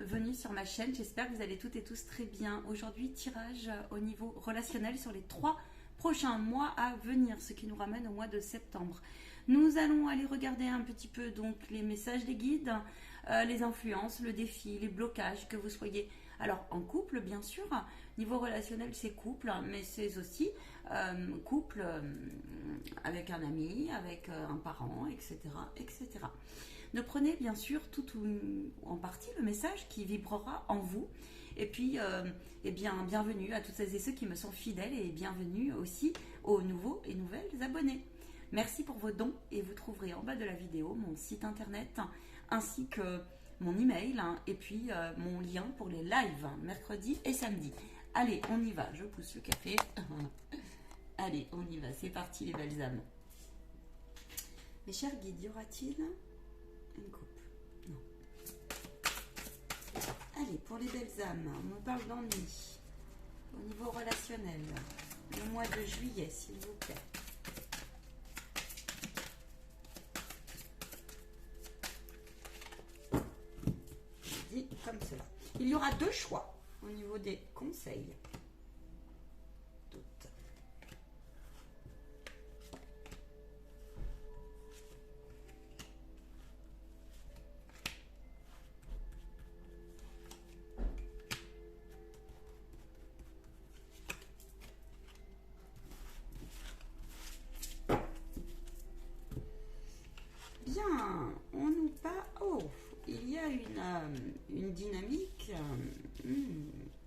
bienvenue sur ma chaîne. J'espère que vous allez toutes et tous très bien. Aujourd'hui, tirage au niveau relationnel sur les 3 prochains mois à venir, ce qui nous ramène au mois de septembre. Nous allons aller regarder un petit peu donc les messages des guides, les influences, le défi, les blocages, que vous soyez alors en couple bien sûr. Niveau relationnel c'est couple, mais c'est aussi couple avec un ami, avec un parent, etc., etc. Ne prenez bien sûr tout ou en partie le message qui vibrera en vous. Et puis, eh bien, bienvenue à toutes celles et ceux qui me sont fidèles et bienvenue aussi aux nouveaux et nouvelles abonnés. Merci pour vos dons et vous trouverez en bas de la vidéo mon site internet ainsi que mon email et puis mon lien pour les lives mercredi et samedi. Allez, on y va, je pousse le café. Allez, on y va, c'est parti les belles âmes. Mes chers guides, y aura-t-il une coupe? Non. Allez, pour les belles âmes, on me parle d'ennui au niveau relationnel. Le mois de juillet, s'il vous plaît. Je dis comme cela. Il y aura 2 choix au niveau des conseils. Bien, on nous parle. Oh, il y a une dynamique.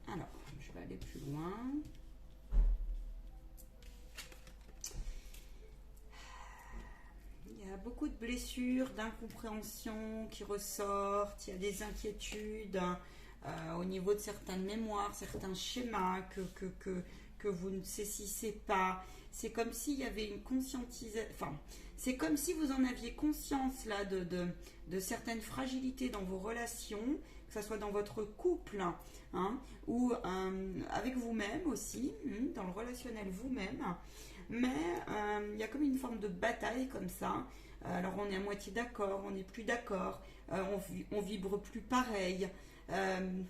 Alors, je vais aller plus loin. Il y a beaucoup de blessures, d'incompréhension qui ressortent. Il y a des inquiétudes au niveau de certaines mémoires, certains schémas que vous ne saisissez pas. C'est comme s'il y avait une conscientisation. Enfin, c'est comme si vous en aviez conscience là de certaines fragilités dans vos relations, que ce soit dans votre couple ou avec vous-même aussi, dans le relationnel vous-même. Mais il y a comme une forme de bataille comme ça. Alors on est à moitié d'accord, on n'est plus d'accord, on vibre plus pareil. Il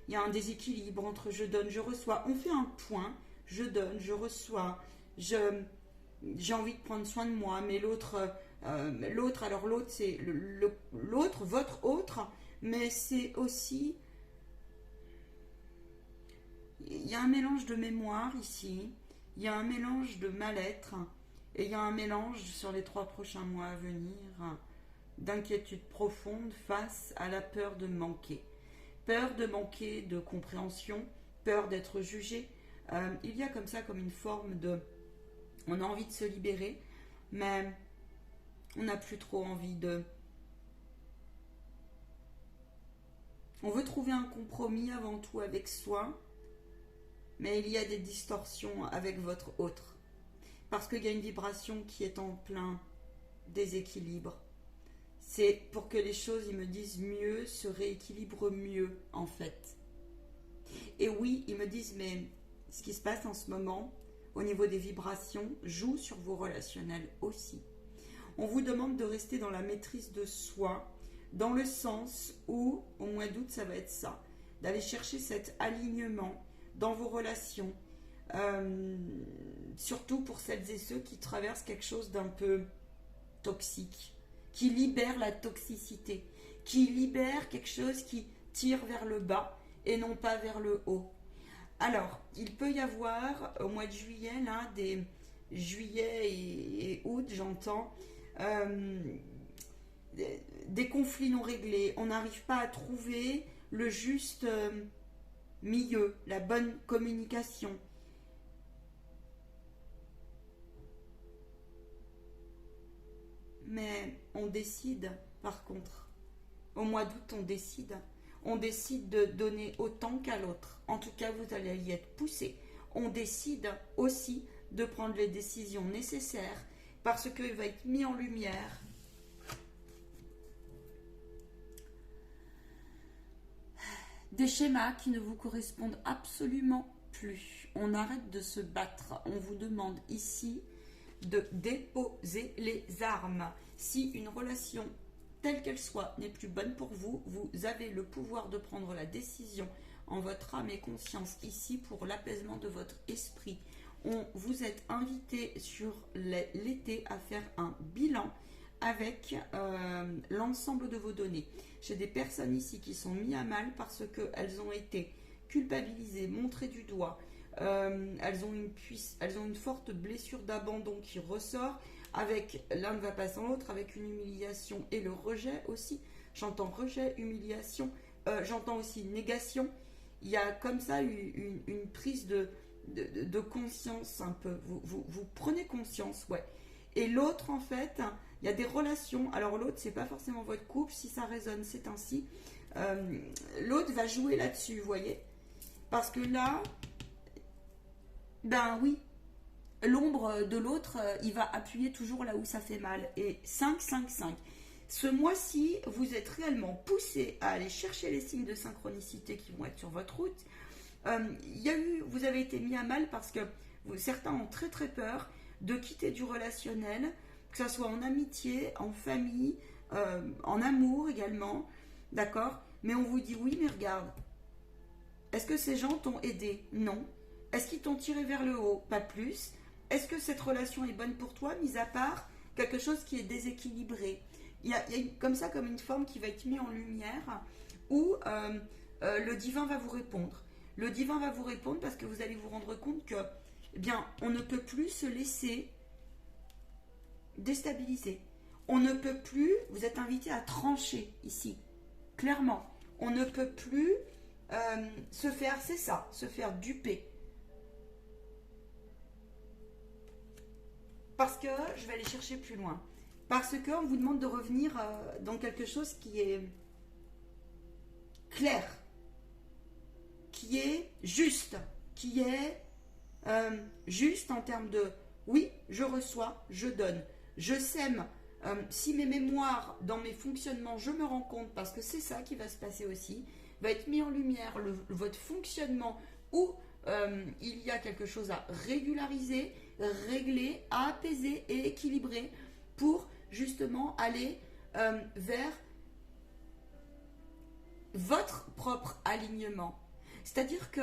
y a un déséquilibre entre je donne, je reçois. On fait un point, je donne, je reçois, j'ai envie de prendre soin de moi, mais l'autre, c'est l'autre, votre autre, mais c'est aussi, il y a un mélange de mémoire ici, il y a un mélange de mal-être, et il y a un mélange sur les 3 prochains mois à venir d'inquiétude profonde face à la peur de manquer. Peur de manquer de compréhension, peur d'être jugé. Il y a comme ça comme une forme de... On a envie de se libérer, mais on n'a plus trop envie de... On veut trouver un compromis avant tout avec soi, mais il y a des distorsions avec votre autre. Parce qu'il y a une vibration qui est en plein déséquilibre. C'est pour que les choses, ils me disent mieux, se rééquilibrent mieux en fait. Et oui, ils me disent, mais ce qui se passe en ce moment, au niveau des vibrations, joue sur vos relationnels aussi. On vous demande de rester dans la maîtrise de soi, dans le sens où, au mois d'août, ça va être ça, d'aller chercher cet alignement dans vos relations, surtout pour celles et ceux qui traversent quelque chose d'un peu toxique, qui libère la toxicité, qui libère quelque chose qui tire vers le bas et non pas vers le haut. Alors, il peut y avoir au mois de juillet, là, juillet et août, j'entends, des conflits non réglés. On n'arrive pas à trouver le juste milieu, la bonne communication. Mais on décide, par contre, au mois d'août, on décide de donner autant qu'à l'autre. En tout cas, vous allez y être poussé. On décide aussi de prendre les décisions nécessaires parce qu'il va être mis en lumière des schémas qui ne vous correspondent absolument plus. On arrête de se battre. On vous demande ici de déposer les armes. Si une relation telle qu'elle soit, n'est plus bonne pour vous. Vous avez le pouvoir de prendre la décision en votre âme et conscience ici pour l'apaisement de votre esprit. Vous êtes invité sur l'été à faire un bilan avec l'ensemble de vos données. J'ai des personnes ici qui sont mises à mal parce qu'elles ont été culpabilisées, montrées du doigt. Elles ont une forte blessure d'abandon qui ressort. Avec l'un ne va pas sans l'autre, avec une humiliation et le rejet aussi. J'entends rejet, humiliation, j'entends aussi négation. Il y a comme ça une prise de conscience un peu. Vous prenez conscience, ouais. Et l'autre, en fait, il y a des relations. Alors l'autre, c'est pas forcément votre couple. Si ça résonne, c'est ainsi. L'autre va jouer là-dessus, vous voyez. Parce que là, ben oui, l'ombre de l'autre, il va appuyer toujours là où ça fait mal. Et 5, 5, 5. Ce mois-ci, vous êtes réellement poussé à aller chercher les signes de synchronicité qui vont être sur votre route. Vous avez été mis à mal parce que certains ont très très peur de quitter du relationnel, que ce soit en amitié, en famille, en amour également, d'accord? Mais on vous dit oui, mais regarde, est-ce que ces gens t'ont aidé? Non. Est-ce qu'ils t'ont tiré vers le haut? Pas plus. Est-ce que cette relation est bonne pour toi, mis à part quelque chose qui est déséquilibré? Il y a comme ça, comme une forme qui va être mise en lumière, où le divin va vous répondre. Le divin va vous répondre parce que vous allez vous rendre compte que, eh bien, on ne peut plus se laisser déstabiliser. On ne peut plus, vous êtes invité à trancher ici, clairement. On ne peut plus se faire duper. Parce que, je vais aller chercher plus loin, parce qu'on vous demande de revenir dans quelque chose qui est clair, qui est juste, juste en termes de oui, je reçois, je donne, je sème. Si mes mémoires, dans mes fonctionnements, je me rends compte, parce que c'est ça qui va se passer aussi, va être mis en lumière votre fonctionnement où il y a quelque chose à régulariser, régler, à apaiser et équilibrer pour justement aller vers votre propre alignement. C'est-à-dire que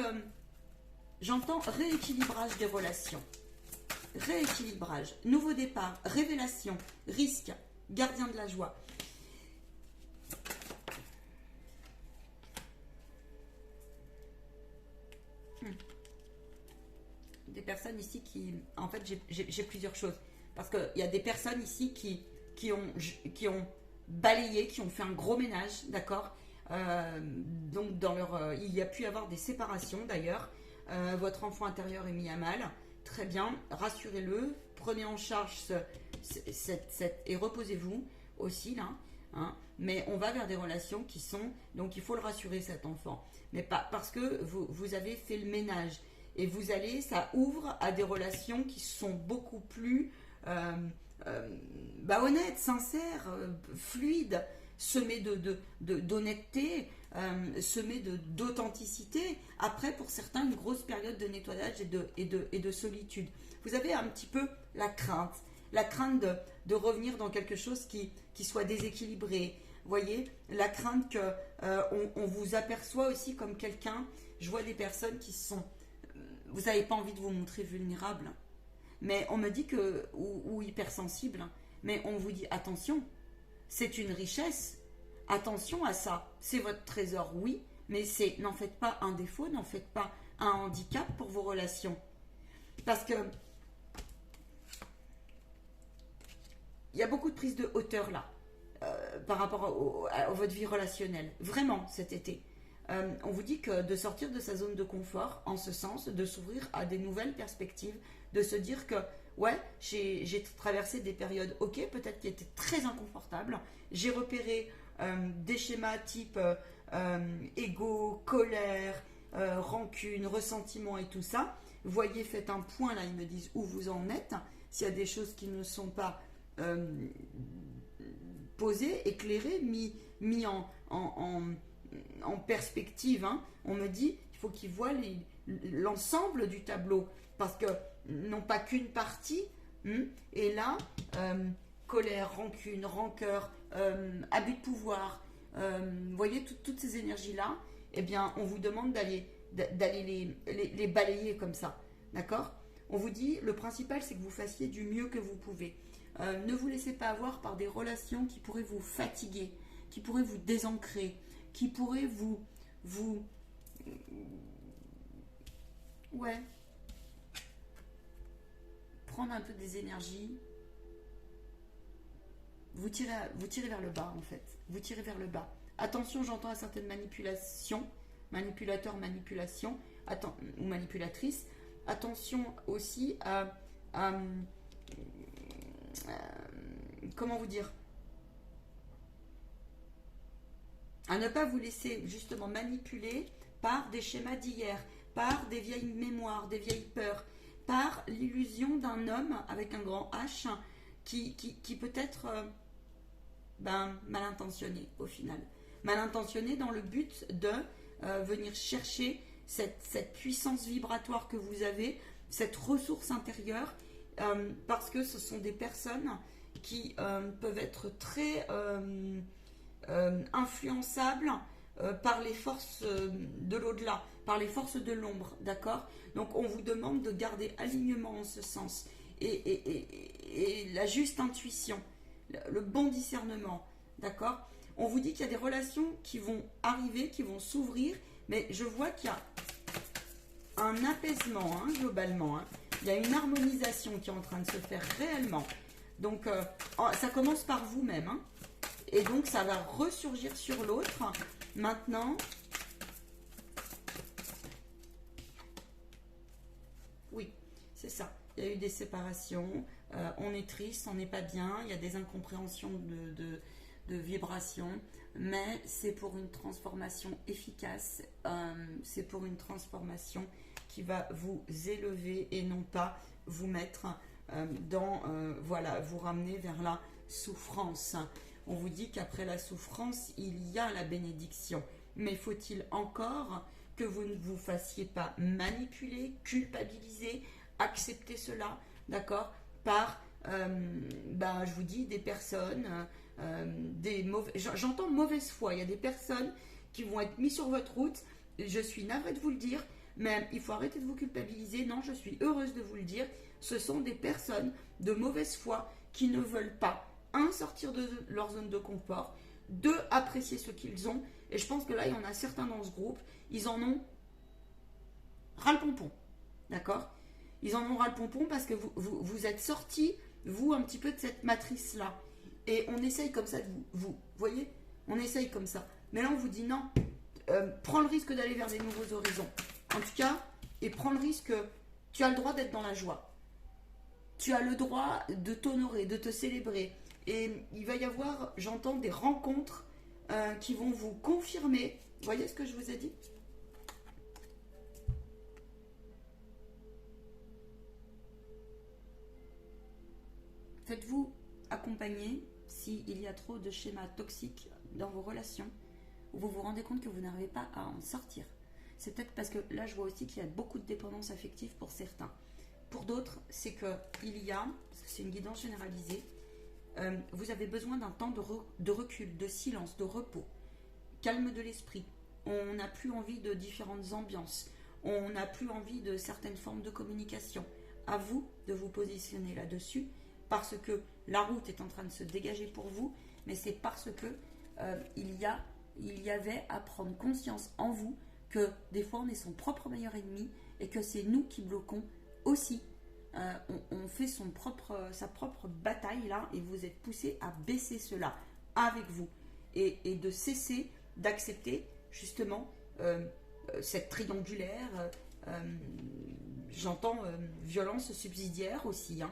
j'entends rééquilibrage des relations, rééquilibrage, nouveau départ, révélation, risque, gardien de la joie. Des personnes ici qui... En fait, j'ai plusieurs choses. Parce qu'il y a des personnes ici qui ont balayé, qui ont fait un gros ménage, d'accord? Donc, dans leur, il y a pu y avoir des séparations, d'ailleurs. Votre enfant intérieur est mis à mal. Très bien, rassurez-le. Prenez en charge et reposez-vous aussi, là. Hein, mais on va vers des relations qui sont... Donc, il faut le rassurer, cet enfant. Mais pas parce que vous avez fait le ménage. Et ça ouvre à des relations qui sont beaucoup plus honnêtes, sincères, fluides, semées d'honnêteté, semées d'authenticité. Après, pour certains, une grosse période de nettoyage et de solitude. Vous avez un petit peu la crainte de revenir dans quelque chose qui soit déséquilibré. Vous voyez, la crainte qu'on vous aperçoit aussi comme quelqu'un. Je vois des personnes qui sont... Vous n'avez pas envie de vous montrer vulnérable, mais on me dit que ou hypersensible, mais on vous dit attention, c'est une richesse, attention à ça, c'est votre trésor, oui, mais n'en faites pas un défaut, n'en faites pas un handicap pour vos relations, parce que il y a beaucoup de prise de hauteur là, par rapport à votre vie relationnelle, vraiment cet été. On vous dit que de sortir de sa zone de confort, en ce sens, de s'ouvrir à des nouvelles perspectives, de se dire que, ouais, j'ai traversé des périodes, ok, peut-être qui étaient très inconfortables, j'ai repéré des schémas type ego, colère, rancune, ressentiment et tout ça. Voyez, faites un point, là, ils me disent où vous en êtes, s'il y a des choses qui ne sont pas posées, éclairées, mis en perspective, hein. On me dit il faut qu'ils voient l'ensemble du tableau parce que non pas qu'une partie. Et là, colère, rancune, rancœur, abus de pouvoir, vous voyez, toutes ces énergies-là, eh bien, on vous demande d'aller les balayer comme ça, d'accord? On vous dit, le principal, c'est que vous fassiez du mieux que vous pouvez. Ne vous laissez pas avoir par des relations qui pourraient vous fatiguer, qui pourraient vous désancrer, qui pourraient ouais, prendre un peu des énergies, vous tirez vers le bas, en fait. Vous tirez vers le bas. Attention, j'entends à certaines manipulations, manipulateurs, manipulation, ou manipulatrices. Attention aussi à comment vous dire, à ne pas vous laisser justement manipuler par des schémas d'hier, par des vieilles mémoires, des vieilles peurs, par l'illusion d'un homme avec un grand H qui peut être mal intentionné au final. Mal intentionné dans le but de venir chercher cette puissance vibratoire que vous avez, cette ressource intérieure, parce que ce sont des personnes qui peuvent être très influençables par les forces de l'au-delà, par les forces de l'ombre, d'accord? Donc on vous demande de garder alignement en ce sens, et la juste intuition, le bon discernement, d'accord? On vous dit qu'il y a des relations qui vont arriver, qui vont s'ouvrir, mais je vois qu'il y a un apaisement, hein, globalement, hein. Il y a une harmonisation qui est en train de se faire réellement. Donc ça commence par vous-même, hein. Et donc ça va ressurgir sur l'autre. Maintenant, oui, c'est ça. Il y a eu des séparations, on est triste, on n'est pas bien, il y a des incompréhensions de vibrations, mais c'est pour une transformation efficace, c'est pour une transformation qui va vous élever et non pas vous mettre voilà, vous ramener vers la souffrance. On vous dit qu'après la souffrance, il y a la bénédiction. Mais faut-il encore que vous ne vous fassiez pas manipuler, culpabiliser, accepter cela, d'accord, par, je vous dis, des personnes, j'entends mauvaise foi. Il y a des personnes qui vont être mises sur votre route. Je suis navrée de vous le dire, mais il faut arrêter de vous culpabiliser. Non, je suis heureuse de vous le dire. Ce sont des personnes de mauvaise foi qui ne veulent pas, sortir de leur zone de confort, apprécier ce qu'ils ont. Et je pense que là, il y en a certains dans ce groupe, ils en ont ras-le-pompon, d'accord? Ils en ont ras-le-pompon parce que vous êtes sortis, vous, un petit peu de cette matrice-là. Et on essaye comme ça de vous voyez? On essaye comme ça. Mais là, on vous dit non, prends le risque d'aller vers des nouveaux horizons. En tout cas, et prends le risque, tu as le droit d'être dans la joie. Tu as le droit de t'honorer, de te célébrer. Et il va y avoir, j'entends, des rencontres qui vont vous confirmer. Vous voyez ce que je vous ai dit? Faites-vous accompagner s'il y a trop de schémas toxiques dans vos relations, où vous vous rendez compte que vous n'arrivez pas à en sortir. C'est peut-être parce que là, je vois aussi qu'il y a beaucoup de dépendance affective pour certains. Pour d'autres, c'est qu'il y a, parce que c'est une guidance généralisée, vous avez besoin d'un temps de recul, de silence, de repos, calme de l'esprit. On n'a plus envie de différentes ambiances. On n'a plus envie de certaines formes de communication. À vous de vous positionner là-dessus, parce que la route est en train de se dégager pour vous, mais c'est parce que il y avait à prendre conscience en vous que des fois on est son propre meilleur ennemi et que c'est nous qui bloquons aussi. On fait sa propre bataille là, et vous êtes poussé à baisser cela avec vous et de cesser d'accepter justement cette triangulaire, j'entends violence subsidiaire aussi, hein,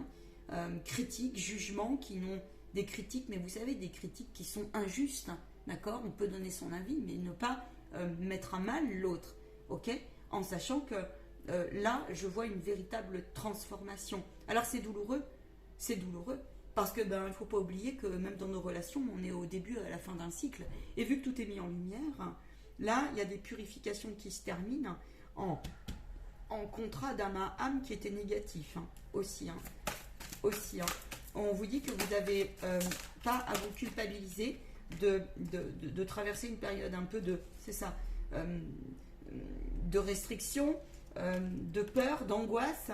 critiques, jugements qui n'ont des critiques, mais vous savez, des critiques qui sont injustes, hein, d'accord? On peut donner son avis, mais ne pas mettre à mal l'autre, ok? En sachant que là, je vois une véritable transformation. Alors c'est douloureux, parce que il ne faut pas oublier que même dans nos relations, on est au début, à la fin d'un cycle, et vu que tout est mis en lumière, là, il y a des purifications qui se terminent en contrat d'âme à âme qui était négatif, hein, aussi. on vous dit que vous n'avez pas à vous culpabiliser de traverser une période un peu de, c'est ça, de restriction, de peur, d'angoisse.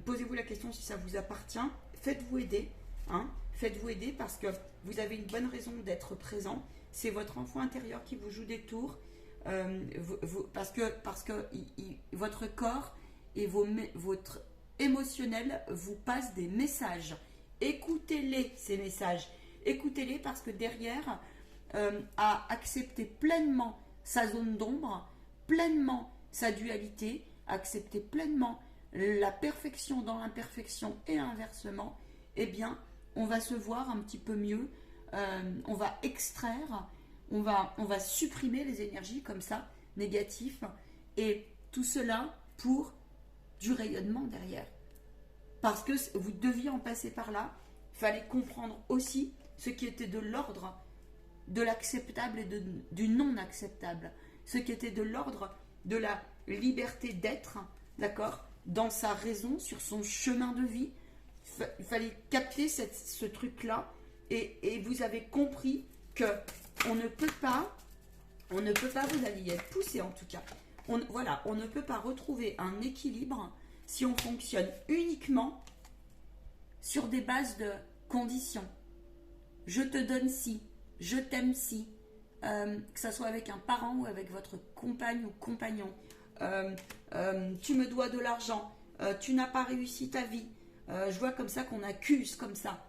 Posez-vous la question si ça vous appartient. Faites-vous aider. Hein, faites-vous aider parce que vous avez une bonne raison d'être présent. C'est votre enfant intérieur qui vous joue des tours. Parce que votre corps et votre émotionnel vous passent des messages. Écoutez-les, ces messages. Écoutez-les parce que derrière, à accepter pleinement sa zone d'ombre, pleinement sa dualité, accepter pleinement la perfection dans l'imperfection et inversement, eh bien, on va se voir un petit peu mieux, on va extraire, on va supprimer les énergies comme ça, négatives, et tout cela pour du rayonnement derrière. Parce que vous deviez en passer par là, il fallait comprendre aussi ce qui était de l'ordre de l'acceptable et du non acceptable, ce qui était de l'ordre de la liberté d'être, d'accord, dans sa raison, sur son chemin de vie. Il fallait capter ce truc-là, et vous avez compris que on ne peut pas, vous allez y être poussé en tout cas, on ne peut pas retrouver un équilibre si on fonctionne uniquement sur des bases de conditions. Je te donne si, je t'aime si, que ça soit avec un parent ou avec votre compagne ou compagnon. Tu me dois de l'argent, tu n'as pas réussi ta vie. Je vois comme ça qu'on accuse comme ça.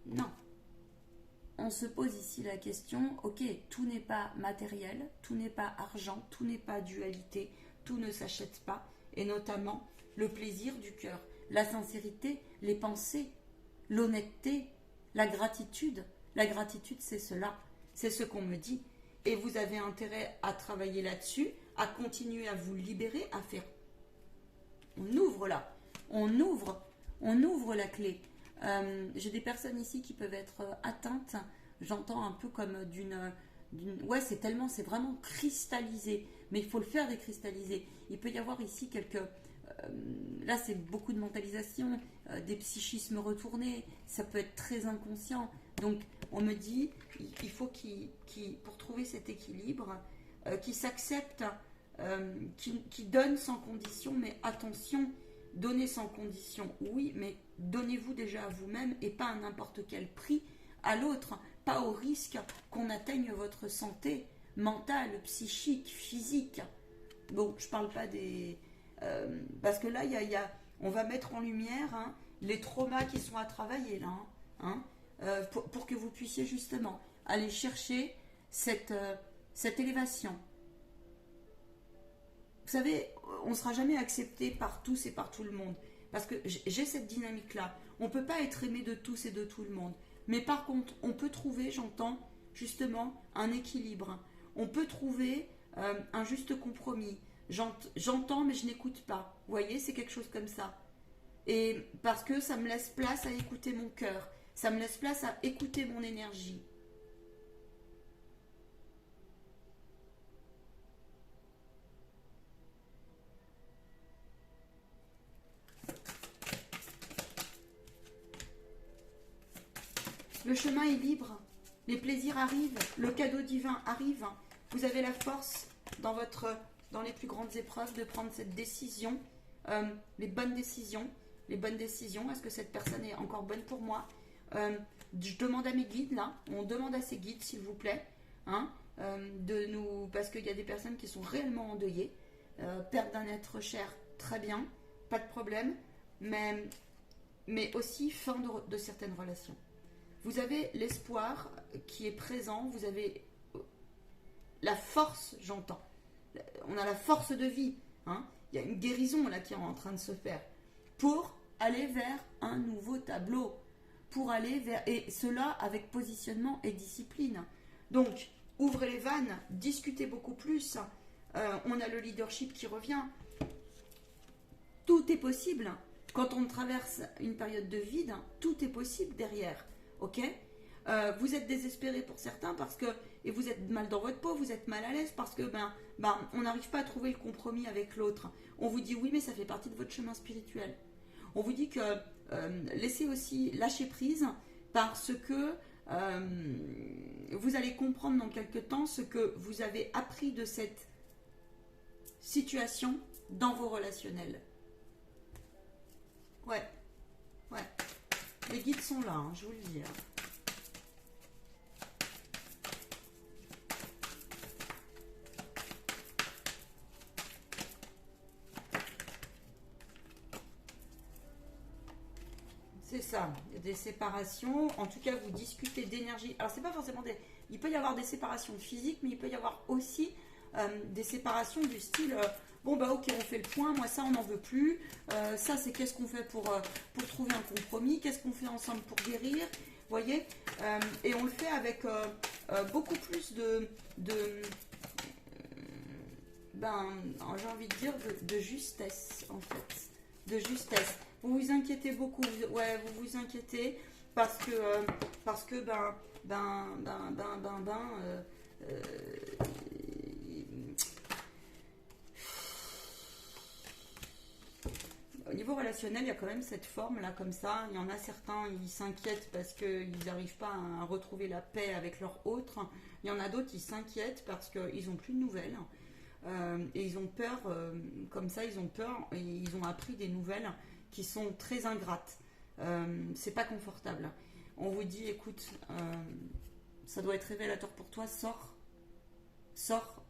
Non. On se pose ici la question, ok, tout n'est pas matériel, tout n'est pas argent, tout n'est pas dualité, tout ne s'achète pas, et notamment le plaisir du cœur, la sincérité, les pensées, l'honnêteté, la gratitude. La gratitude, c'est cela, c'est ce qu'on me dit. Et vous avez intérêt à travailler là-dessus, à continuer à vous libérer, à faire. On ouvre là, on ouvre la clé. J'ai des personnes ici qui peuvent être atteintes, j'entends un peu comme ouais, c'est vraiment cristallisé, mais il faut le faire décristalliser. Il peut y avoir ici là c'est beaucoup de mentalisation, des psychismes retournés, ça peut être très inconscient. Donc on me dit, il faut pour trouver cet équilibre, qui s'accepte, qui donne sans condition, mais attention, donner sans condition, oui, mais donnez-vous déjà à vous-même et pas à n'importe quel prix à l'autre, pas au risque qu'on atteigne votre santé mentale, psychique, physique. Bon, je parle pas des... parce que là, on va mettre en lumière les traumas qui sont à travailler là, pour que vous puissiez justement aller chercher cette élévation. Vous savez, on ne sera jamais accepté par tous et par tout le monde. Parce que j'ai cette dynamique-là. On ne peut pas être aimé de tous et de tout le monde. Mais par contre, on peut trouver, j'entends, justement, un équilibre. On peut trouver un juste compromis. J'entends, mais je n'écoute pas. Vous voyez, c'est quelque chose comme ça. Et parce que ça me laisse place à écouter mon cœur. Ça me laisse place à écouter mon énergie. Le chemin est libre, les plaisirs arrivent, le cadeau divin arrive. Vous avez la force dans les plus grandes épreuves de prendre cette décision, les bonnes décisions. Est-ce que cette personne est encore bonne pour moi? Je demande à mes guides là, on demande à ces guides s'il vous plaît, parce qu'il y a des personnes qui sont réellement endeuillées, perte d'un être cher, très bien, pas de problème, mais aussi fin de certaines relations. Vous avez l'espoir qui est présent, vous avez la force, j'entends. On a la force de vie. Il y a une guérison là qui est en train de se faire pour aller vers un nouveau tableau. Et cela avec positionnement et discipline. Donc, ouvrez les vannes, discutez beaucoup plus. On a le leadership qui revient. Tout est possible. Quand on traverse une période de vide, tout est possible derrière. Ok, vous êtes désespéré pour certains et vous êtes mal dans votre peau, vous êtes mal à l'aise parce que on n'arrive pas à trouver le compromis avec l'autre. On vous dit oui, mais ça fait partie de votre chemin spirituel. On vous dit que laissez aussi lâcher prise parce que vous allez comprendre dans quelques temps ce que vous avez appris de cette situation dans vos relationnels. Ouais. Les guides sont là, hein, je vous le dis. Hein. C'est ça, il y a des séparations. En tout cas, vous discutez d'énergie. Alors, c'est pas forcément des... Il peut y avoir des séparations physiques, mais il peut y avoir aussi des séparations du style... bon, bah ok, on fait le point. Moi, ça, on n'en veut plus. Ça, c'est qu'est-ce qu'on fait pour trouver un compromis. Qu'est-ce qu'on fait ensemble pour guérir. Vous voyez. Et on le fait avec beaucoup plus j'ai envie de dire, de justesse, en fait. De justesse. Vous vous inquiétez beaucoup, vous vous inquiétez parce que au niveau relationnel, il y a quand même cette forme là comme ça. Il y en a certains, ils s'inquiètent parce qu'ils n'arrivent pas à retrouver la paix avec leur autre. Il y en a d'autres, ils s'inquiètent parce qu'ils n'ont plus de nouvelles. Et ils ont peur, comme ça, ils ont peur et ils ont appris des nouvelles qui sont très ingrates. C'est pas confortable. On vous dit, écoute, ça doit être révélateur pour toi, sors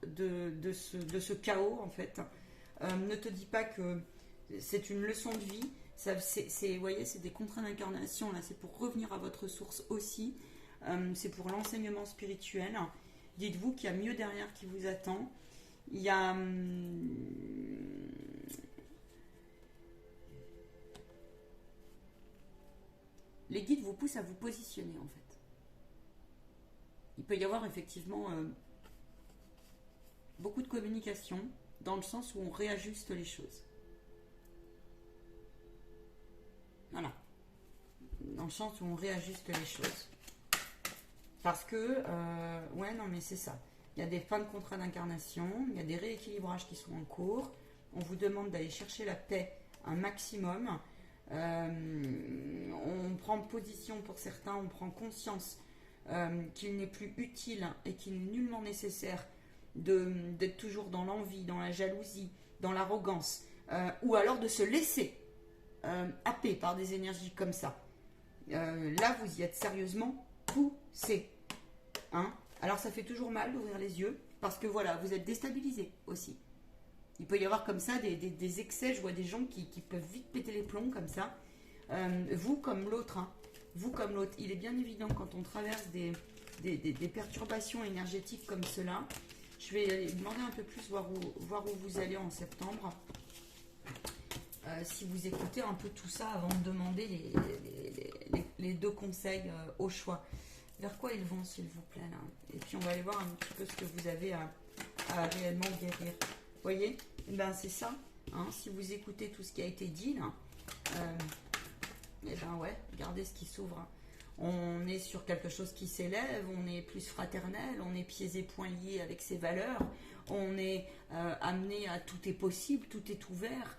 de ce chaos en fait. Ne te dis pas que c'est une leçon de vie. Vous voyez, c'est des contrats d'incarnation là. C'est pour revenir à votre source aussi. C'est pour l'enseignement spirituel. Dites-vous qu'il y a mieux derrière qui vous attend. Il y a les guides vous poussent à vous positionner en fait. Il peut y avoir effectivement beaucoup de communication dans le sens où on réajuste les choses. Voilà. Dans le sens où on réajuste les choses. Parce que, non mais c'est ça. Il y a des fins de contrat d'incarnation, il y a des rééquilibrages qui sont en cours. On vous demande d'aller chercher la paix un maximum. On prend position pour certains, on prend conscience qu'il n'est plus utile et qu'il n'est nullement nécessaire d'être toujours dans l'envie, dans la jalousie, dans l'arrogance, ou alors de se laisser happer par des énergies comme ça. Là, vous y êtes sérieusement poussé. Hein? Alors, ça fait toujours mal d'ouvrir les yeux, parce que voilà, vous êtes déstabilisé aussi. Il peut y avoir comme ça des excès. Je vois des gens qui peuvent vite péter les plombs comme ça. Vous comme l'autre. Hein. Vous comme l'autre. Il est bien évident quand on traverse des perturbations énergétiques comme cela. Je vais demander un peu plus, voir où vous allez en septembre. Si vous écoutez un peu tout ça avant de demander les deux conseils au choix. Vers quoi ils vont, s'il vous plaît, là. Et puis on va aller voir un petit peu ce que vous avez à réellement guérir. Vous voyez, c'est ça. Hein, si vous écoutez tout ce qui a été dit, là, regardez ce qui s'ouvre. Hein. On est sur quelque chose qui s'élève, on est plus fraternel, on est pieds et poings liés avec ses valeurs, on est amené à tout est possible, tout est ouvert.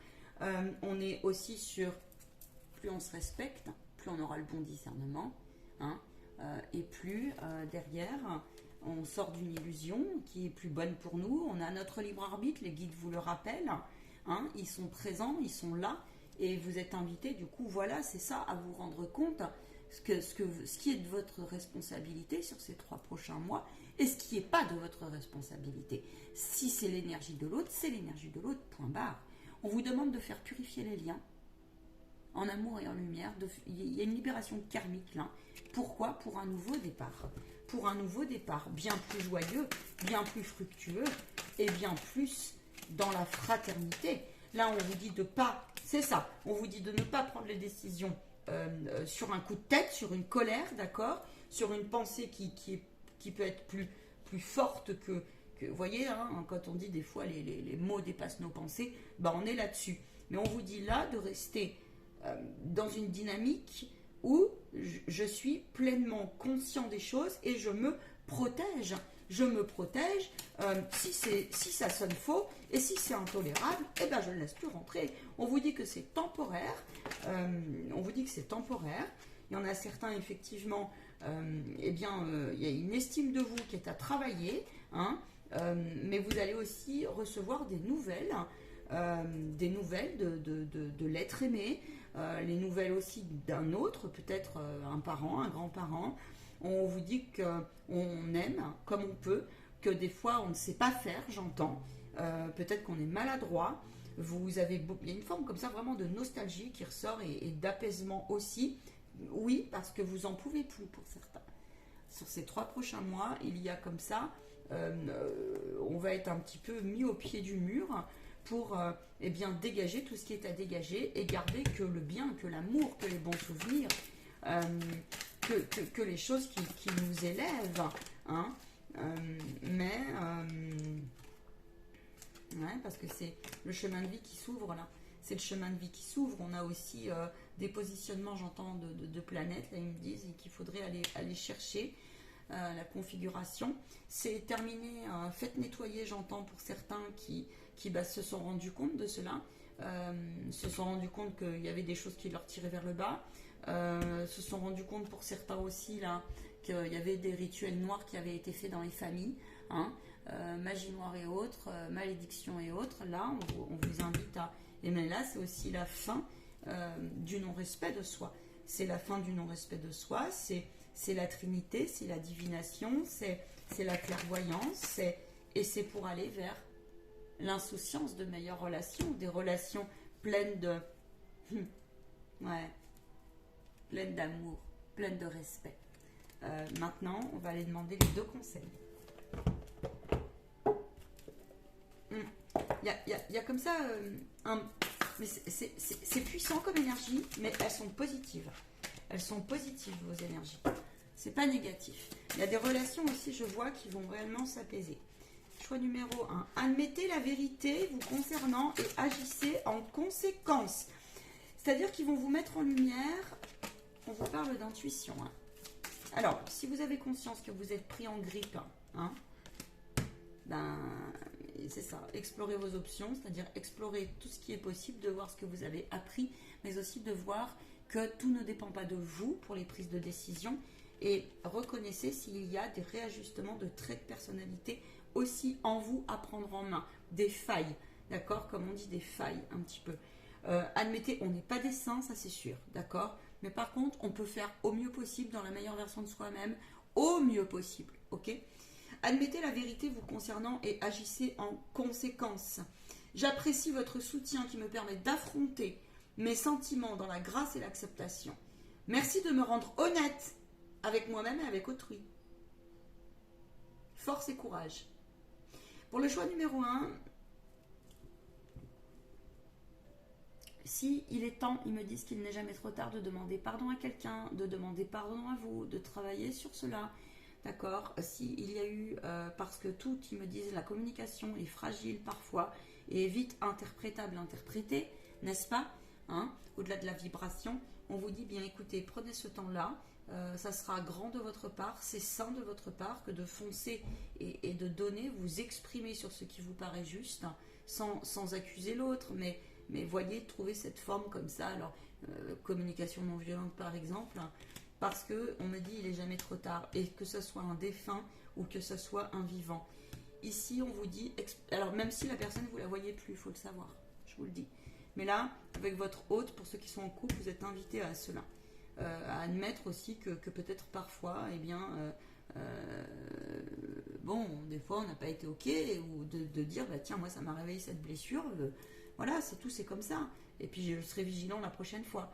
On est aussi sur plus on se respecte, plus on aura le bon discernement. Hein, et plus derrière on sort d'une illusion qui est plus bonne pour nous. On a notre libre arbitre, les guides vous le rappellent, hein, ils sont présents, ils sont là et vous êtes invités, du coup voilà, c'est ça, à vous rendre compte ce qui est de votre responsabilité sur ces 3 prochains mois et ce qui n'est pas de votre responsabilité. Si c'est l'énergie de l'autre, c'est l'énergie de l'autre, point barre. On vous demande de faire purifier les liens en amour et en lumière. Il y a une libération karmique là. Pourquoi? Pour un nouveau départ. Pour un nouveau départ bien plus joyeux, bien plus fructueux et bien plus dans la fraternité. Là, on vous dit de pas, c'est ça, on vous dit de ne pas prendre les décisions sur un coup de tête, sur une colère, d'accord, sur une pensée qui peut être plus forte que vous voyez, hein, quand on dit des fois les mots dépassent nos pensées, on est là-dessus. Mais on vous dit là de rester dans une dynamique où je suis pleinement conscient des choses et je me protège. je me protège. Si ça sonne faux et si c'est intolérable, eh ben je ne laisse plus rentrer. On vous dit que c'est temporaire. On vous dit que c'est temporaire. Il y en a certains, effectivement, il y a une estime de vous qui est à travailler, hein, mais vous allez aussi recevoir des nouvelles de l'être aimé, les nouvelles aussi d'un autre, peut-être un parent, un grand-parent. On vous dit qu'on aime comme on peut, que des fois on ne sait pas faire, j'entends, peut-être qu'on est maladroit. Il y a une forme comme ça vraiment de nostalgie qui ressort et d'apaisement aussi. Oui, parce que vous en pouvez plus pour certains. Sur ces 3 prochains mois, il y a comme ça, on va être un petit peu mis au pied du mur pour dégager tout ce qui est à dégager et garder que le bien, que l'amour, que les bons souvenirs, que les choses qui nous élèvent. Hein, parce que c'est le chemin de vie qui s'ouvre là. C'est le chemin de vie qui s'ouvre. On a aussi des positionnements, j'entends, de planètes. Là, ils me disent qu'il faudrait aller chercher la configuration. C'est terminé. Faites nettoyer, j'entends, pour certains qui se sont rendus compte de cela. Se sont rendus compte qu'il y avait des choses qui leur tiraient vers le bas. Se sont rendus compte pour certains aussi là qu'il y avait des rituels noirs qui avaient été faits dans les familles. Hein, magie noire et autres, malédiction et autres. Là, on vous invite à... Et mais là, c'est aussi la fin du non-respect de soi. C'est la fin du non-respect de soi, c'est la Trinité, c'est la divination, c'est la clairvoyance, et c'est pour aller vers l'insouciance de meilleures relations, des relations pleines de... pleines d'amour, pleines de respect. Maintenant, on va aller demander les 2 conseils. Il y a comme ça mais c'est puissant comme énergie, mais elles sont positives. Elles sont positives, vos énergies. C'est pas négatif. Il y a des relations aussi, je vois, qui vont réellement s'apaiser. Choix numéro 1. Admettez la vérité vous concernant et agissez en conséquence. C'est-à-dire qu'ils vont vous mettre en lumière. On vous parle d'intuition. Hein. Alors, si vous avez conscience que vous êtes pris en grippe, hein, c'est ça, explorer vos options, c'est-à-dire explorer tout ce qui est possible, de voir ce que vous avez appris, mais aussi de voir que tout ne dépend pas de vous pour les prises de décision, et reconnaissez s'il y a des réajustements de traits de personnalité aussi en vous à prendre en main, des failles, d'accord, comme on dit, des failles un petit peu. Admettez, on n'est pas des saints, ça c'est sûr, d'accord, mais par contre, on peut faire au mieux possible dans la meilleure version de soi-même, au mieux possible, ok. Admettez la vérité vous concernant et agissez en conséquence. J'apprécie votre soutien qui me permet d'affronter mes sentiments dans la grâce et l'acceptation. Merci de me rendre honnête avec moi-même et avec autrui. Force et courage. Pour le choix numéro 1, si il est temps, ils me disent qu'il n'est jamais trop tard de demander pardon à quelqu'un, de demander pardon à vous, de travailler sur cela. D'accord, s'il y a eu, parce que tout, ils me disent, la communication est fragile parfois et vite interprétable, interprétée, n'est-ce pas, hein, au-delà de la vibration, on vous dit, bien écoutez, prenez ce temps-là, ça sera grand de votre part, c'est sain de votre part que de foncer et de donner, vous exprimer sur ce qui vous paraît juste, sans accuser l'autre, mais voyez, trouver cette forme comme ça, alors, communication non violente par exemple, parce qu'on me dit il n'est jamais trop tard, et que ce soit un défunt ou que ce soit un vivant. Ici, on vous dit, alors même si la personne, vous ne la voyez plus, il faut le savoir, je vous le dis. Mais là, avec votre hôte, pour ceux qui sont en couple, vous êtes invités à cela. À admettre aussi que peut-être parfois, bon, des fois, on n'a pas été OK, ou de dire, bah, tiens, moi, ça m'a réveillé cette blessure, voilà, c'est tout, c'est comme ça. Et puis, je serai vigilant la prochaine fois.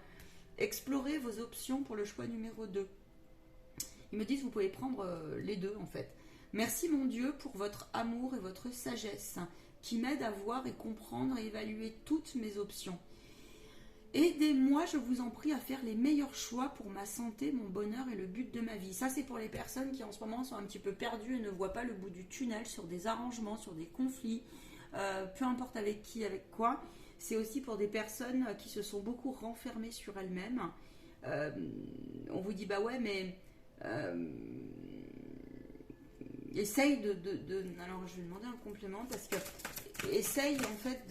Explorez vos options pour le choix numéro 2. Ils me disent vous pouvez prendre les 2 en fait. Merci mon Dieu pour votre amour et votre sagesse qui m'aide à voir et comprendre et évaluer toutes mes options. Aidez-moi, je vous en prie, à faire les meilleurs choix pour ma santé, mon bonheur et le but de ma vie. Ça, c'est pour les personnes qui en ce moment sont un petit peu perdues et ne voient pas le bout du tunnel sur des arrangements, sur des conflits, peu importe avec qui, avec quoi. C'est aussi pour des personnes qui se sont beaucoup renfermées sur elles-mêmes. On vous dit, bah ouais, mais essaye alors je vais demander un complément parce que essaye en fait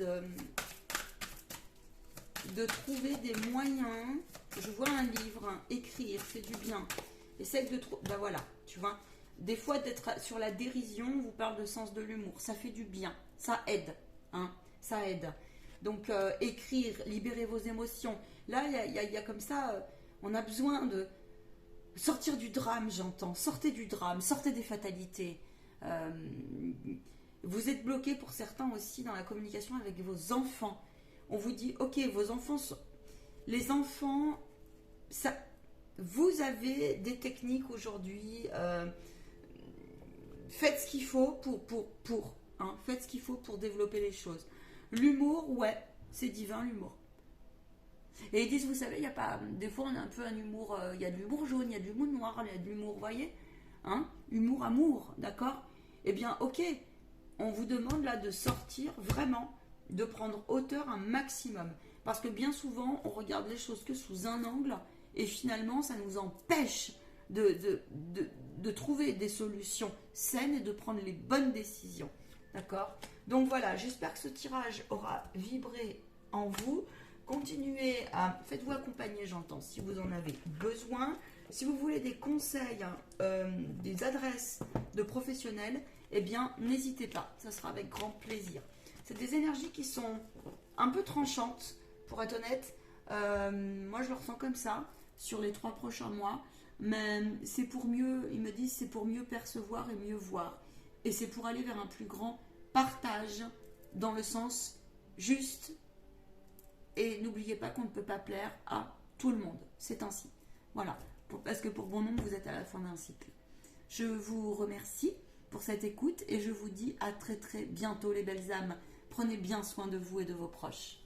de trouver des moyens. Je vois un livre, écrire, c'est du bien. Essaye de trouver, ben voilà, tu vois. Des fois d'être sur la dérision, on vous parle de sens de l'humour, ça fait du bien, ça aide, hein, ça aide. Donc écrire, libérer vos émotions. Là, il y a comme ça, on a besoin de sortir du drame, j'entends. Sortez du drame, sortez des fatalités. Vous êtes bloqué pour certains aussi dans la communication avec vos enfants. On vous dit, ok, vos enfants, les enfants, ça, vous avez des techniques aujourd'hui. Faites ce qu'il faut faites ce qu'il faut pour développer les choses. L'humour, ouais, c'est divin l'humour. Et ils disent, vous savez, il y a pas, des fois on a un peu un humour, il y a de l'humour jaune, il y a de l'humour noir, il y a de l'humour, vous voyez, hein, humour amour, d'accord. Eh bien, ok, on vous demande là de sortir vraiment, de prendre hauteur un maximum, parce que bien souvent on regarde les choses que sous un angle et finalement ça nous empêche de trouver des solutions saines et de prendre les bonnes décisions, d'accord. Donc voilà, j'espère que ce tirage aura vibré en vous. Continuez à... Faites-vous accompagner, j'entends, si vous en avez besoin. Si vous voulez des conseils, des adresses de professionnels, eh bien, n'hésitez pas. Ça sera avec grand plaisir. C'est des énergies qui sont un peu tranchantes, pour être honnête. Moi, je le ressens comme ça, sur les 3 prochains mois. Mais c'est pour mieux, ils me disent, c'est pour mieux percevoir et mieux voir. Et c'est pour aller vers un plus grand partage, dans le sens juste. Et n'oubliez pas qu'on ne peut pas plaire à tout le monde. C'est ainsi. Voilà. Parce que pour bon nombre, vous êtes à la fin d'un cycle. Je vous remercie pour cette écoute et je vous dis à très très bientôt les belles âmes. Prenez bien soin de vous et de vos proches.